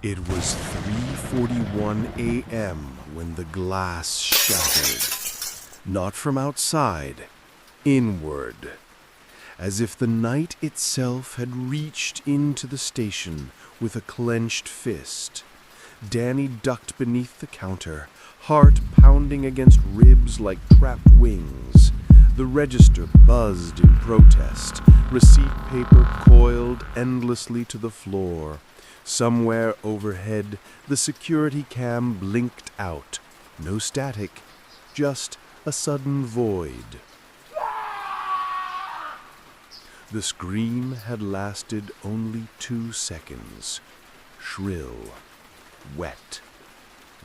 It was 3:41 a.m. when the glass shattered. Not from outside, inward. As if the night itself had reached into the station with a clenched fist. Danny ducked beneath the counter, heart pounding against ribs like trapped wings. The register buzzed in protest, receipt paper coiled endlessly to the floor. Somewhere overhead, the security cam blinked out. No static, just a sudden void. The scream had lasted only 2 seconds. Shrill, wet,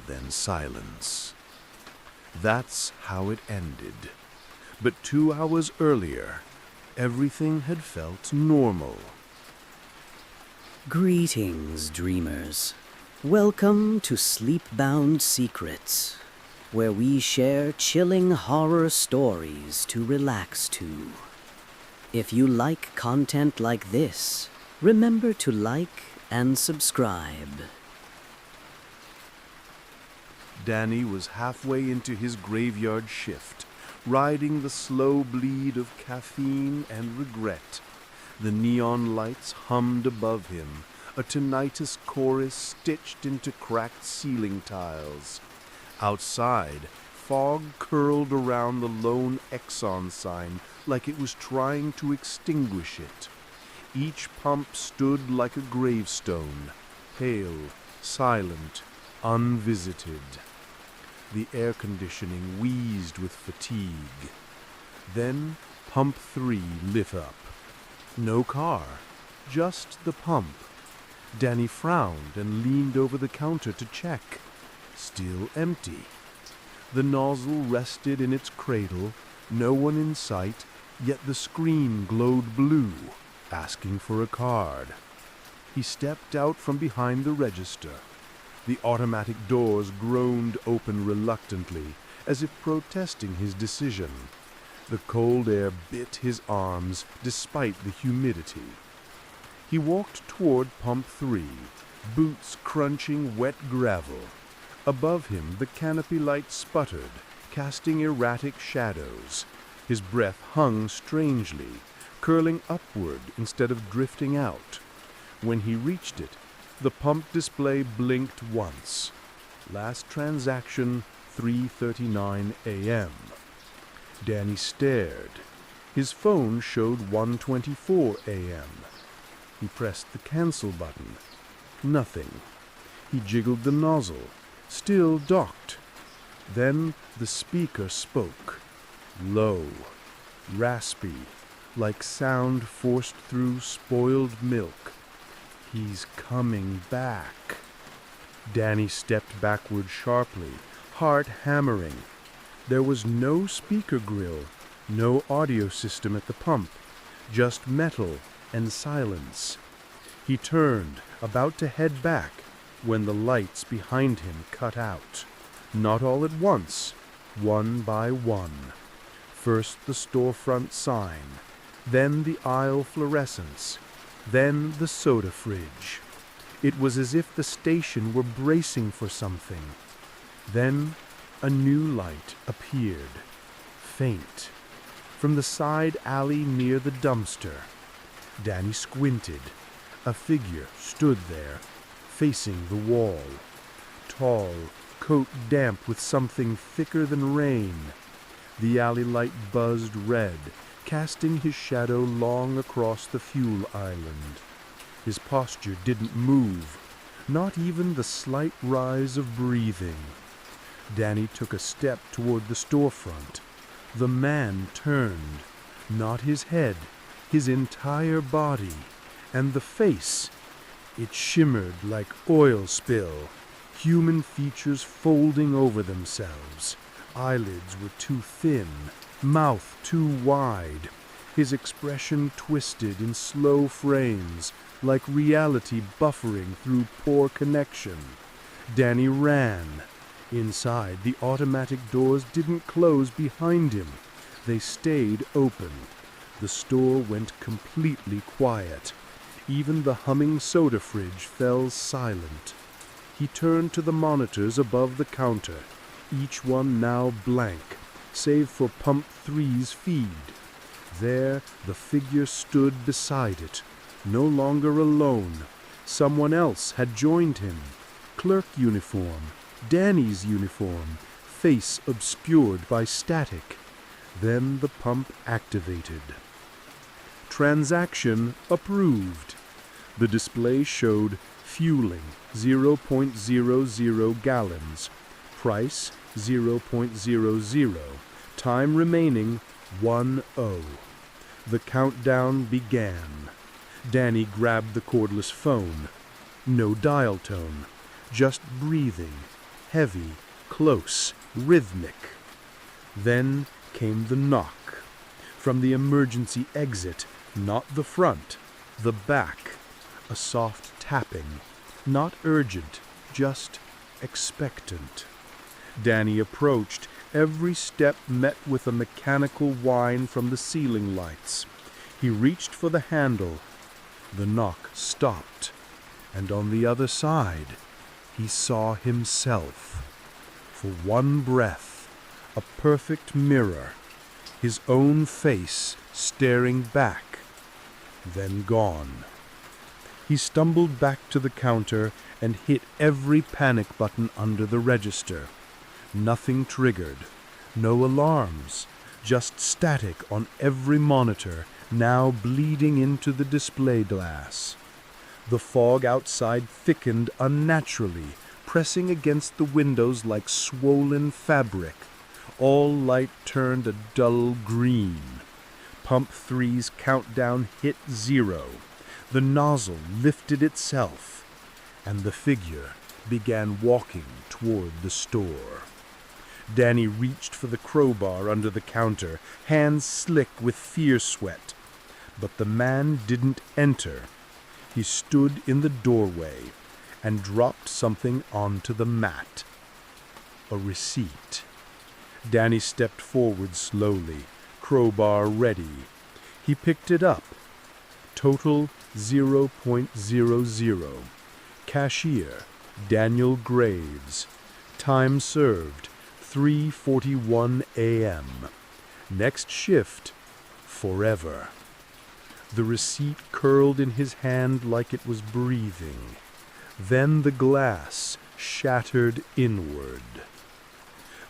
then silence. That's how it ended. But 2 hours earlier, everything had felt normal. Greetings, dreamers. Welcome to Sleep-Bound Secrets, where we share chilling horror stories to relax to. If you like content like this, remember to like and subscribe. Danny was halfway into his graveyard shift, riding the slow bleed of caffeine and regret. The neon lights hummed above him, a tinnitus chorus stitched into cracked ceiling tiles. Outside, fog curled around the lone Exxon sign like it was trying to extinguish it. Each pump stood like a gravestone, pale, silent, unvisited. The air conditioning wheezed with fatigue. Then pump 3 lit up. No car, just the pump. Danny frowned and leaned over the counter to check. Still empty. The nozzle rested in its cradle, no one in sight, yet the screen glowed blue, asking for a card. He stepped out from behind the register. The automatic doors groaned open reluctantly, as if protesting his decision. The cold air bit his arms despite the humidity. He walked toward pump 3, boots crunching wet gravel. Above him, the canopy light sputtered, casting erratic shadows. His breath hung strangely, curling upward instead of drifting out. When he reached it, the pump display blinked once. Last transaction, 3:39 a.m. Danny stared. His phone showed 1:24 a.m. He pressed the cancel button. Nothing. He jiggled the nozzle. Still docked. Then the speaker spoke. Low, raspy, like sound forced through spoiled milk. He's coming back. Danny stepped backward sharply, heart hammering. There was no speaker grill, no audio system at the pump, just metal and silence. He turned, about to head back, when the lights behind him cut out. Not all at once, one by one. First the storefront sign, then the aisle fluorescence, then the soda fridge. It was as if the station were bracing for something. Then a new light appeared, faint, from the side alley near the dumpster. Danny squinted. A figure stood there, facing the wall. Tall, coat damp with something thicker than rain. The alley light buzzed red, casting his shadow long across the fuel island. His posture didn't move, not even the slight rise of breathing. Danny took a step toward the storefront. The man turned, not his head, his entire body, and the face. It shimmered like oil spill, human features folding over themselves. Eyelids were too thin, mouth too wide. His expression twisted in slow frames, like reality buffering through poor connection. Danny ran. Inside, the automatic doors didn't close behind him. They stayed open. The store went completely quiet. Even the humming soda fridge fell silent. He turned to the monitors above the counter, each one now blank, save for Pump Three's feed. There the figure stood beside it, no longer alone. Someone else had joined him. Clerk uniform, Danny's uniform, face obscured by static. Then the pump activated. Transaction approved. The display showed fueling 0.00 gallons, price 0.00, time remaining 10. The countdown began. Danny grabbed the cordless phone. No dial tone, just breathing, heavy, close, rhythmic. Then came the knock. From the emergency exit, not the front, the back. A soft tapping, not urgent, just expectant. Danny approached. Every step met with a mechanical whine from the ceiling lights. He reached for the handle. The knock stopped, and on the other side, he saw himself. For one breath, a perfect mirror, his own face staring back, then gone. He stumbled back to the counter and hit every panic button under the register. Nothing triggered, no alarms, just static on every monitor, now bleeding into the display glass. The fog outside thickened unnaturally, pressing against the windows like swollen fabric. All light turned a dull green. Pump Three's countdown hit 0. The nozzle lifted itself, and the figure began walking toward the store. Danny reached for the crowbar under the counter, hands slick with fear sweat. But the man didn't enter. He stood in the doorway and dropped something onto the mat. A receipt. Danny stepped forward slowly, crowbar ready. He picked it up. Total 0.00. Cashier, Daniel Graves. Time served, 3:41 a.m. Next shift, forever. The receipt curled in his hand like it was breathing. Then the glass shattered inward.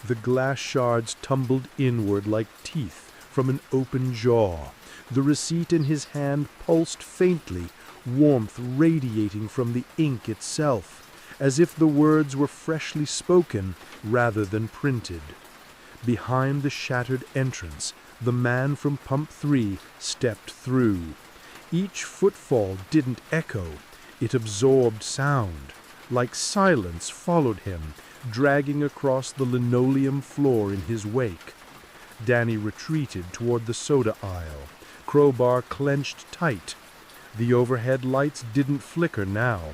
The glass shards tumbled inward like teeth from an open jaw. The receipt in his hand pulsed faintly, warmth radiating from the ink itself, as if the words were freshly spoken rather than printed. Behind the shattered entrance, the man from Pump 3 stepped through. Each footfall didn't echo. It absorbed sound. Like silence followed him, dragging across the linoleum floor in his wake. Danny retreated toward the soda aisle, crowbar clenched tight. The overhead lights didn't flicker now.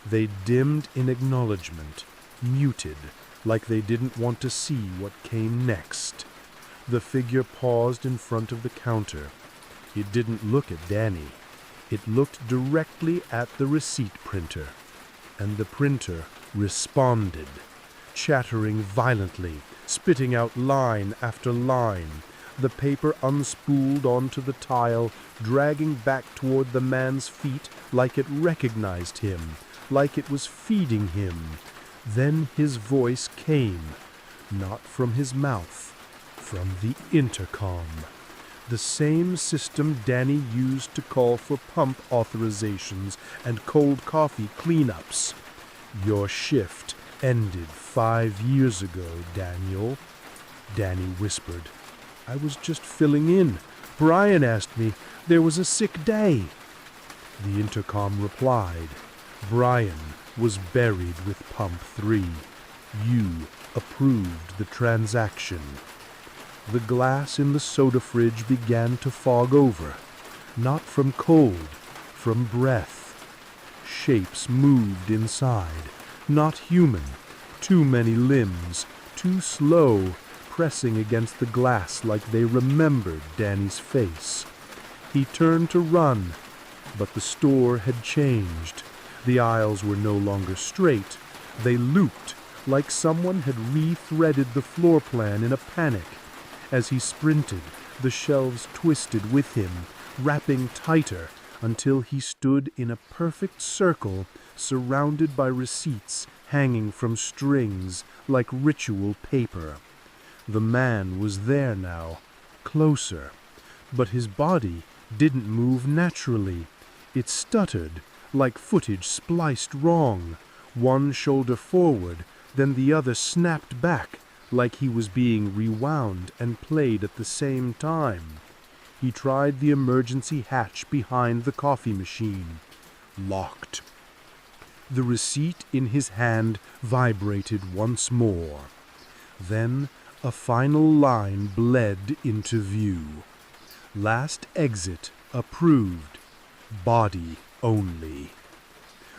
They dimmed in acknowledgement, muted, like they didn't want to see what came next. The figure paused in front of the counter. It didn't look at Danny. It looked directly at the receipt printer. And the printer responded, chattering violently, spitting out line after line. The paper unspooled onto the tile, dragging back toward the man's feet like it recognized him, like it was feeding him. Then his voice came, not from his mouth, from the intercom. The same system Danny used to call for pump authorizations and cold coffee cleanups. Your shift ended 5 years ago, Daniel. Danny whispered. I was just filling in. Brian asked me. There was a sick day. The intercom replied. Brian was buried with Pump 3. You approved the transaction. The glass in the soda fridge began to fog over. Not from cold, from breath. Shapes moved inside. Not human. Too many limbs. Too slow. Pressing against the glass like they remembered Danny's face. He turned to run, but the store had changed. The aisles were no longer straight. They looped like someone had re-threaded the floor plan in a panic. As he sprinted, the shelves twisted with him, wrapping tighter until he stood in a perfect circle surrounded by receipts hanging from strings like ritual paper. The man was there now, closer, but his body didn't move naturally. It stuttered, like footage spliced wrong. One shoulder forward, then the other snapped back, like he was being rewound and played at the same time. He tried the emergency hatch behind the coffee machine. Locked. The receipt in his hand vibrated once more. Then a final line bled into view. Last exit approved. Body only.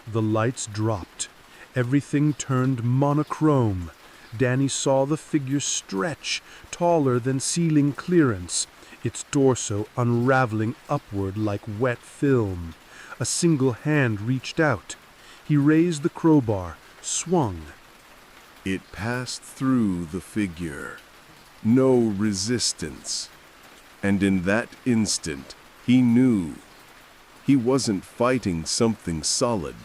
The lights dropped. Everything turned monochrome. Danny saw the figure stretch, taller than ceiling clearance, its torso unraveling upward like wet film. A single hand reached out. He raised the crowbar, swung. It passed through the figure. No resistance. And in that instant, he knew. He wasn't fighting something solid.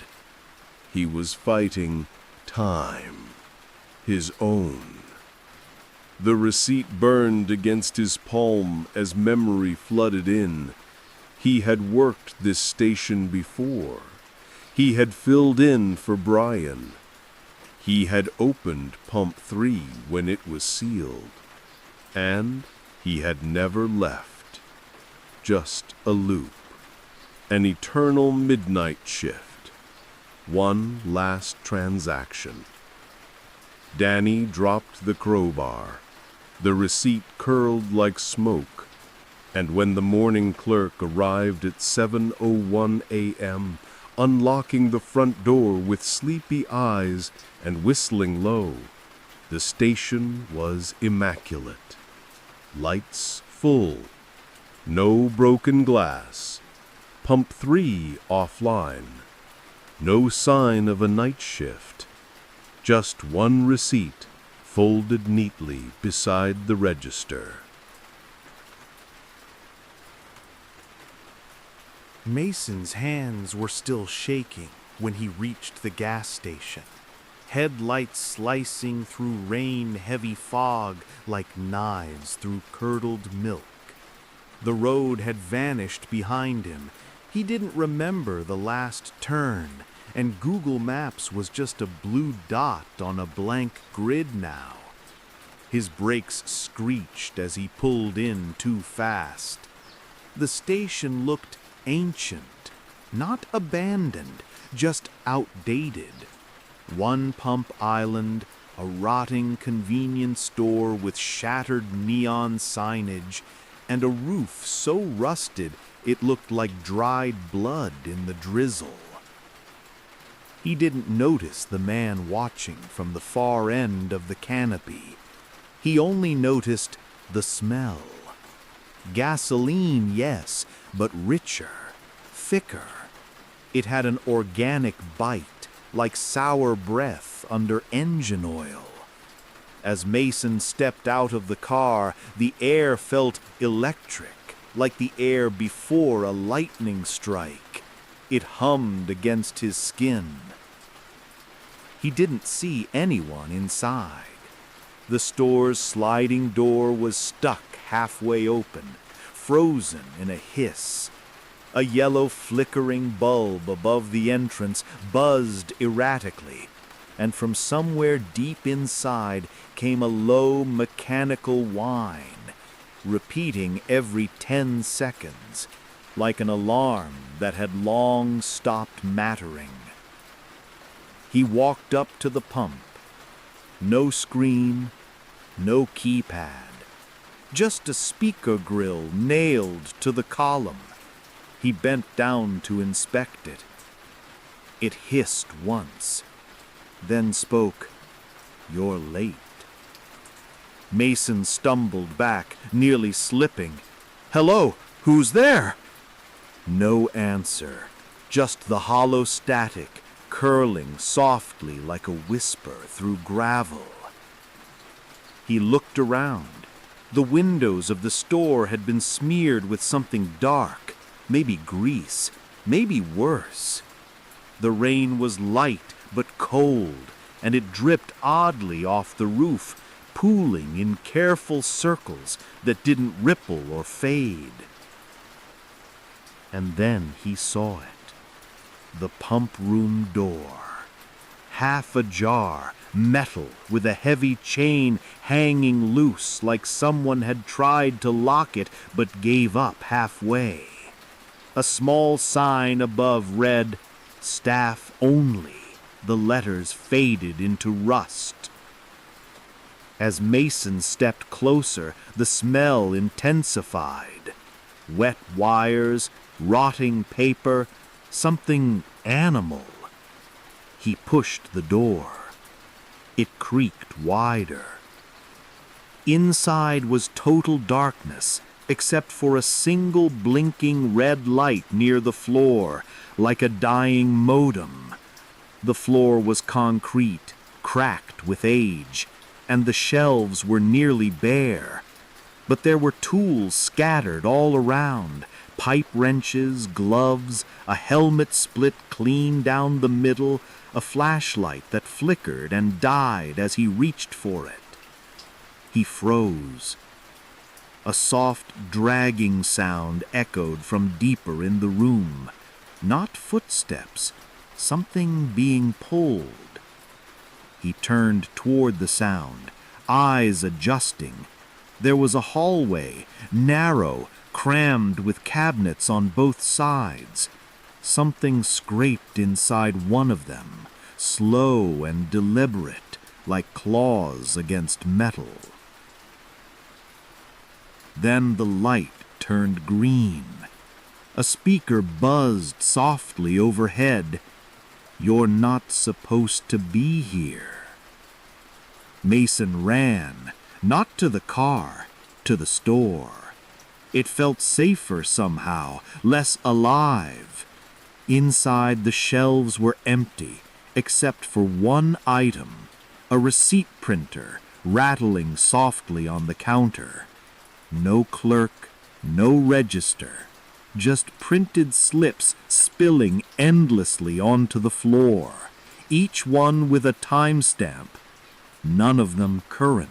He was fighting time. His own. The receipt burned against his palm as memory flooded in. He had worked this station before. He had filled in for Brian. He had opened Pump 3 when it was sealed. And he had never left. Just a loop. An eternal midnight shift. One last transaction. Danny dropped the crowbar. The receipt curled like smoke. And when the morning clerk arrived at 7:01 a.m., unlocking the front door with sleepy eyes and whistling low, the station was immaculate. Lights full. No broken glass. Pump 3 offline. No sign of a night shift. Just one receipt folded neatly beside the register. Mason's hands were still shaking when he reached the gas station, headlights slicing through rain-heavy fog like knives through curdled milk. The road had vanished behind him. He didn't remember the last turn, and Google Maps was just a blue dot on a blank grid now. His brakes screeched as he pulled in too fast. The station looked ancient, not abandoned, just outdated. One pump island, a rotting convenience store with shattered neon signage, and a roof so rusted it looked like dried blood in the drizzle. He didn't notice the man watching from the far end of the canopy. He only noticed the smell. Gasoline, yes, but richer, thicker. It had an organic bite, like sour breath under engine oil. As Mason stepped out of the car, the air felt electric, like the air before a lightning strike. It hummed against his skin. He didn't see anyone inside. The store's sliding door was stuck halfway open, frozen in a hiss. A yellow flickering bulb above the entrance buzzed erratically, and from somewhere deep inside came a low mechanical whine, repeating every 10 seconds, like an alarm that had long stopped mattering. He walked up to the pump. No screen, no keypad, just a speaker grill nailed to the column. He bent down to inspect it. It hissed once, then spoke, "You're late." Mason stumbled back, nearly slipping. "Hello, who's there?" No answer, just the hollow static, curling softly like a whisper through gravel. He looked around. The windows of the store had been smeared with something dark, maybe grease, maybe worse. The rain was light but cold, and it dripped oddly off the roof, pooling in careful circles that didn't ripple or fade. And then he saw it. The pump room door. Half ajar, metal with a heavy chain hanging loose like someone had tried to lock it but gave up halfway. A small sign above read, "Staff only." The letters faded into rust. As Mason stepped closer, the smell intensified. Wet wires, rotting paper, something animal. He pushed the door. It creaked wider. Inside was total darkness, except for a single blinking red light near the floor, like a dying modem. The floor was concrete, cracked with age, and the shelves were nearly bare. But there were tools scattered all around, pipe wrenches, gloves, a helmet split clean down the middle, a flashlight that flickered and died as he reached for it. He froze. A soft, dragging sound echoed from deeper in the room. Not footsteps, something being pulled. He turned toward the sound, eyes adjusting. There was a hallway, narrow, crammed with cabinets on both sides. Something scraped inside one of them, slow and deliberate, like claws against metal. Then the light turned green. A speaker buzzed softly overhead. "You're not supposed to be here." Mason ran, not to the car, to the store. It felt safer somehow, less alive. Inside, the shelves were empty, except for one item, a receipt printer rattling softly on the counter. No clerk, no register, just printed slips spilling endlessly onto the floor, each one with a timestamp, none of them current.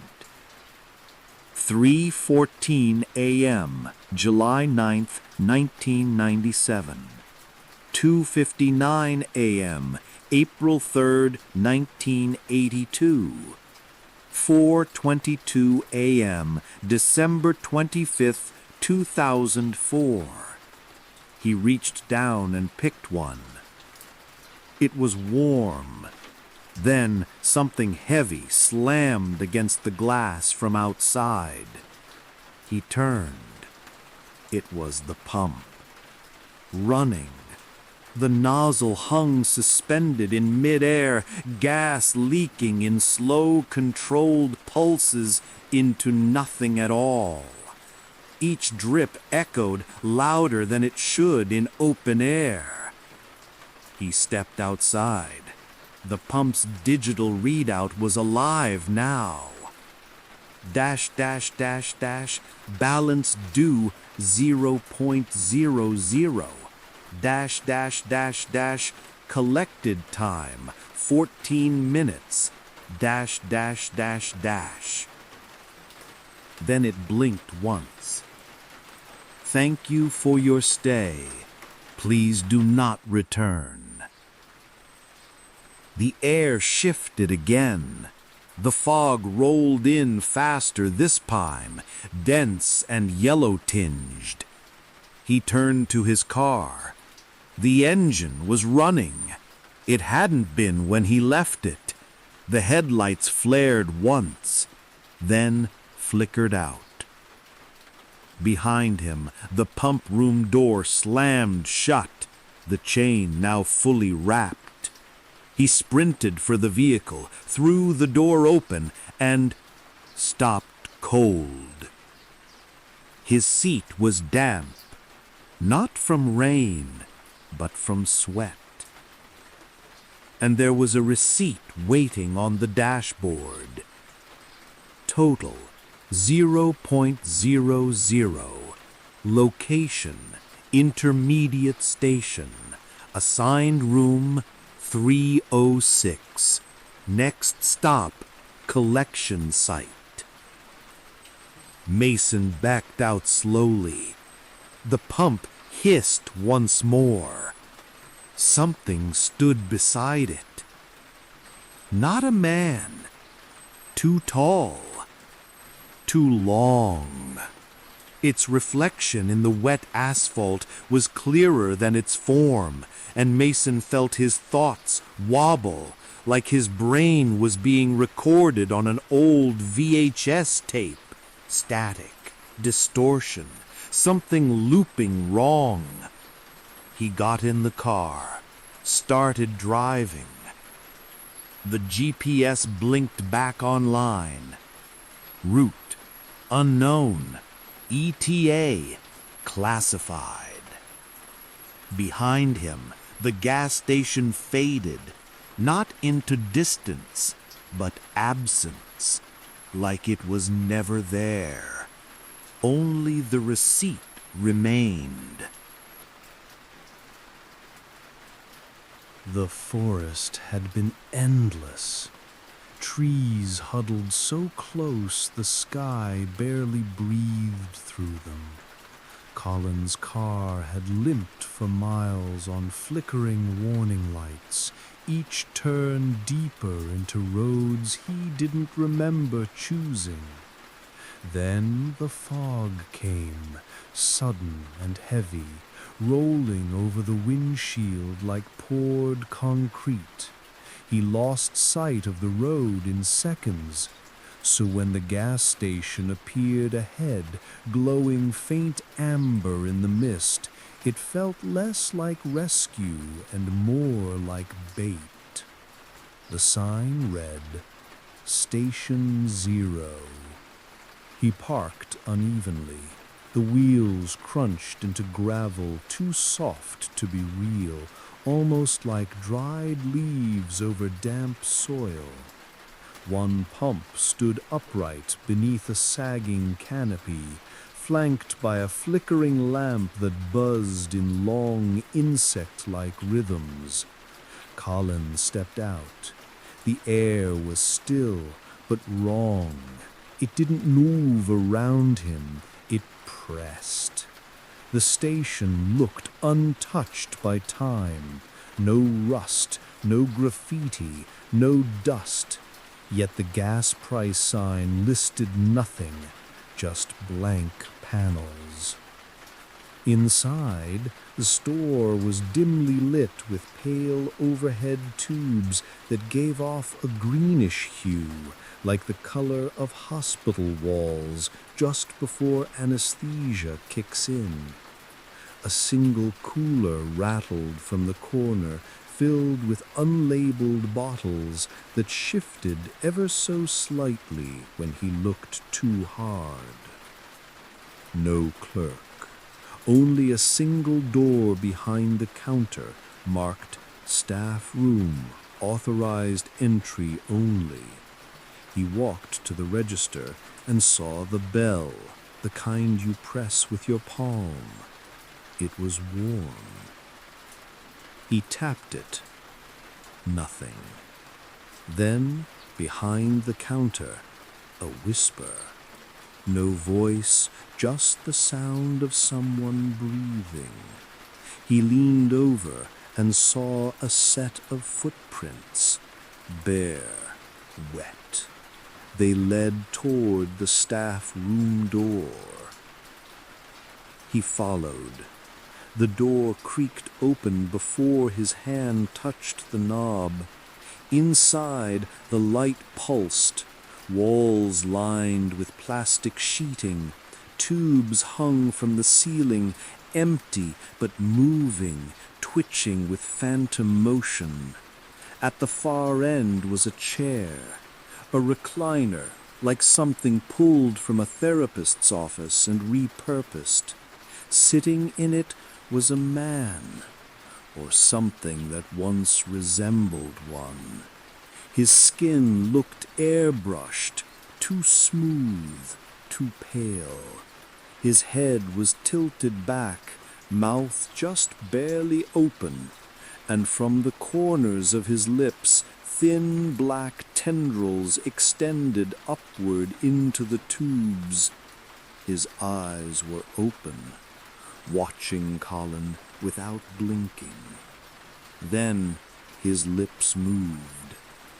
3:14 a.m., July 9th, 1997. 2:59 a.m., April 3rd, 1982. 4:22 a.m., December 25th, 2004. He reached down and picked one. It was warm. Then something heavy slammed against the glass from outside. He turned. It was the pump. Running. The nozzle hung suspended in midair, gas leaking in slow, controlled pulses into nothing at all. Each drip echoed louder than it should in open air. He stepped outside. The pump's digital readout was alive now. Dash, dash, dash, dash, balance due 0.00. Dash, dash, dash, dash, collected time 14 minutes. Dash, dash, dash, dash. Then it blinked once. Thank you for your stay. Please do not return. The air shifted again. The fog rolled in faster this time, dense and yellow-tinged. He turned to his car. The engine was running. It hadn't been when he left it. The headlights flared once, then flickered out. Behind him, the pump room door slammed shut, the chain now fully wrapped. He sprinted for the vehicle, threw the door open, and stopped cold. His seat was damp, not from rain, but from sweat. and there was a receipt waiting on the dashboard. Total 0.00. Location intermediate station. Assigned room 306. Next stop collection site. Mason backed out slowly. The pump hissed once more. Something stood beside it. Not a man. Too tall. Too long. Its reflection in the wet asphalt was clearer than its form, and Mason felt his thoughts wobble, like his brain was being recorded on an old VHS tape. Static, distortion, something looping wrong. He got in the car, started driving. The GPS blinked back online. Route, unknown. ETA, classified. Behind him, the gas station faded, not into distance, but absence, like it was never there. Only the receipt remained. The forest had been endless. Trees huddled so close the sky barely breathed through them. Colin's car had limped for miles on flickering warning lights, each turn deeper into roads he didn't remember choosing. Then the fog came, sudden and heavy, rolling over the windshield like poured concrete. He lost sight of the road in seconds, so when the gas station appeared ahead, glowing faint amber in the mist, it felt less like rescue and more like bait. The sign read, Station Zero. He parked unevenly. The wheels crunched into gravel too soft to be real, almost like dried leaves over damp soil. One pump stood upright beneath a sagging canopy, flanked by a flickering lamp that buzzed in long insect-like rhythms. Colin stepped out. The air was still, but wrong. It didn't move around him. It pressed. The station looked untouched by time. No rust, no graffiti, no dust. Yet the gas price sign listed nothing, just blank panels. Inside, the store was dimly lit with pale overhead tubes that gave off a greenish hue, like the color of hospital walls just before anesthesia kicks in. A single cooler rattled from the corner, filled with unlabeled bottles that shifted ever so slightly when he looked too hard. No clerk. Only a single door behind the counter marked Staff Room, Authorized Entry Only. He walked to the register and saw the bell, the kind you press with your palm. It was warm. He tapped it. Nothing. Then, behind the counter, a whisper. No voice, just the sound of someone breathing. He leaned over and saw a set of footprints, bare, wet. They led toward the staff room door. He followed. The door creaked open before his hand touched the knob. Inside, the light pulsed. Walls lined with plastic sheeting. Tubes hung from the ceiling, empty but moving, twitching with phantom motion. At the far end was a chair, a recliner, like something pulled from a therapist's office and repurposed. Sitting in it was a man, or something that once resembled one. His skin looked airbrushed, too smooth, too pale. His head was tilted back, mouth just barely open, and from the corners of his lips, thin black tendrils extended upward into the tubes. His eyes were open, watching Colin without blinking. Then his lips moved,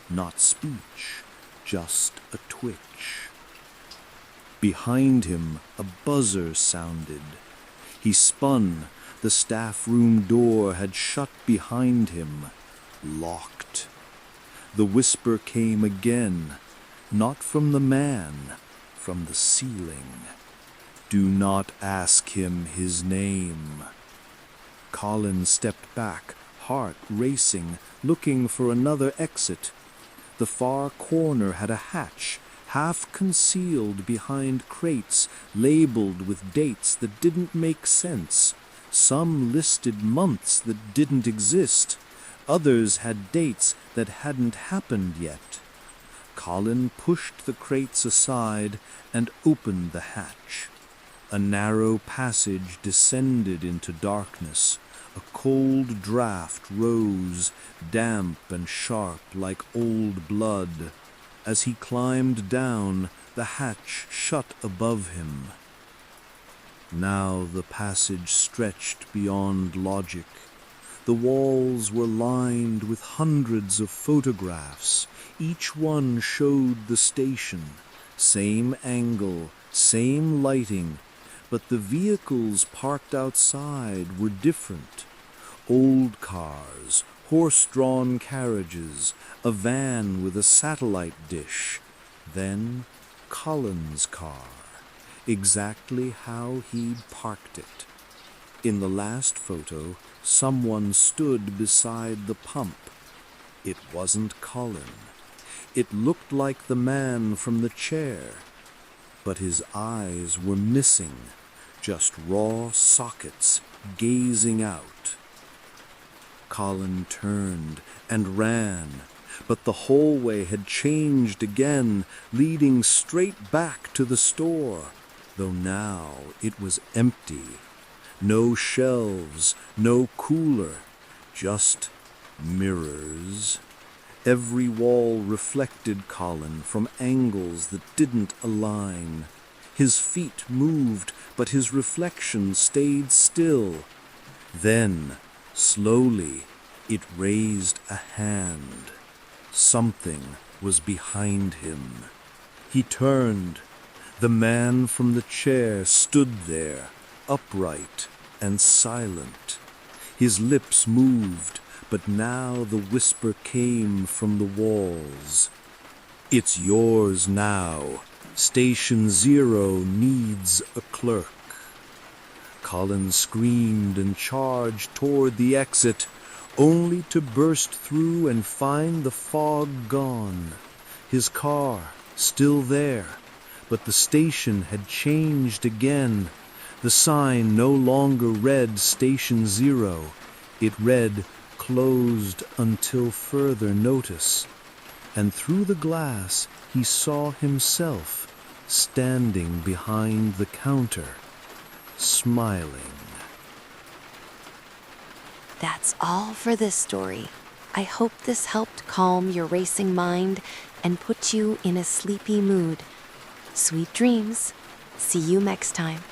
not speech, just a twitch. Behind him, a buzzer sounded. He spun. The staff room door had shut behind him, locked. The whisper came again, not from the man, from the ceiling. Do not ask him his name. Colin stepped back, heart racing, looking for another exit. The far corner had a hatch, half concealed behind crates labeled with dates that didn't make sense. Some listed months that didn't exist. Others had dates that hadn't happened yet. Colin pushed the crates aside and opened the hatch. A narrow passage descended into darkness. A cold draft rose, damp and sharp like old blood. As he climbed down, the hatch shut above him. Now the passage stretched beyond logic. The walls were lined with hundreds of photographs. Each one showed the station. Same angle, same lighting, but the vehicles parked outside were different. Old cars, horse-drawn carriages, a van with a satellite dish. Then Colin's car, exactly how he'd parked it. In the last photo, someone stood beside the pump. It wasn't Colin. It looked like the man from the chair, but his eyes were missing, just raw sockets gazing out. Colin turned and ran, but the hallway had changed again, leading straight back to the store, though now it was empty. No shelves, no cooler, just mirrors. Every wall reflected Colin from angles that didn't align. His feet moved, but his reflection stayed still. Then, slowly, it raised a hand. Something was behind him. He turned. The man from the chair stood there, upright and silent. His lips moved, but now the whisper came from the walls. It's yours now. Station 0 needs a clerk. Colin screamed and charged toward the exit, only to burst through and find the fog gone. His car still there, but the station had changed again. The sign no longer read Station 0. It read, "Closed until further notice." And through the glass he saw himself standing behind the counter, smiling. That's all for this story. I hope this helped calm your racing mind and put you in a sleepy mood. Sweet dreams. See you next time.